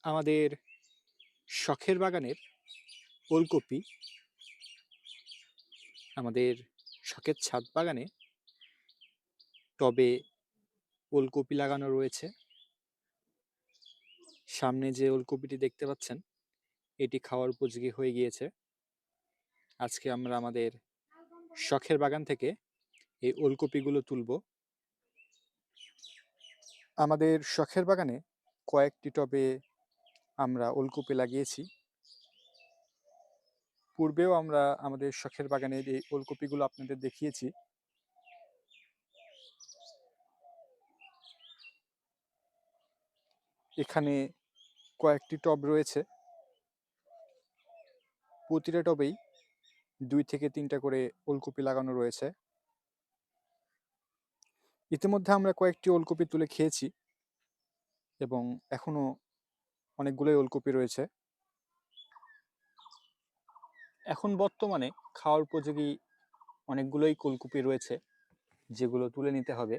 আমাদের শখের বাগানের ওলকপি আমাদের শখের ছাদ বাগানে টবে ওলকপি লাগানো রয়েছে। সামনে যে ওলকপিটি দেখতে পাচ্ছেন এটি খাওয়ার উপযোগী হয়ে গিয়েছে। আজকে আমরা আমাদের শখের বাগান থেকে এই ওলকপিগুলো তুলবো। আমাদের শখের বাগানে কয়েকটি টবে আমরা ওলকপি লাগিয়েছি। পূর্বেও আমরা আমাদের শখের বাগানের এই ওলকপিগুলো আপনাদের দেখিয়েছি। এখানে কয়েকটি টব রয়েছে, প্রতিটা টবেই 2 থেকে 3টা করে ওলকপি লাগানো রয়েছে। ইতিমধ্যে আমরা কয়েকটি ওলকপি তুলে খেয়েছি এবং এখনো অনেকগুলোই ওলকপি রয়েছে। এখন বর্তমানে খাওয়ার উপযোগী অনেকগুলোই ওলকপি রয়েছে, যেগুলো তুলে নিতে হবে।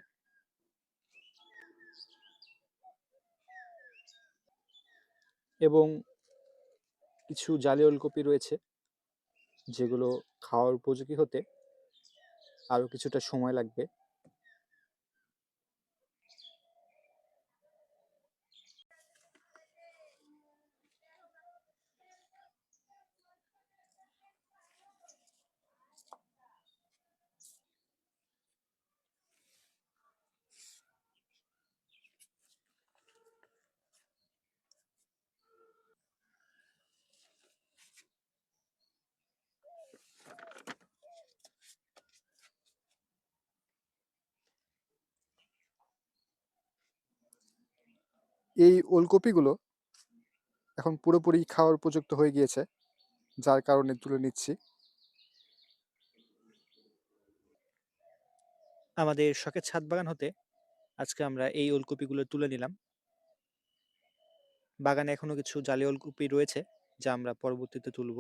এবং কিছু জালি ওলকপি রয়েছে, যেগুলো খাওয়ার উপযোগী হতে আরও কিছুটা সময় লাগবে। এই ওলকপিগুলো এখন পুরোপুরি খাওয়ার উপযুক্ত হয়ে গিয়েছে, যার কারণে তুলে নিচ্ছি। আমাদের শখের ছাদ বাগান হতে আজকে আমরা এই ওলকপিগুলো তুলে নিলাম। বাগানে এখনো কিছু জালি ওলকপি রয়েছে, যা আমরা পরবর্তীতে তুলব।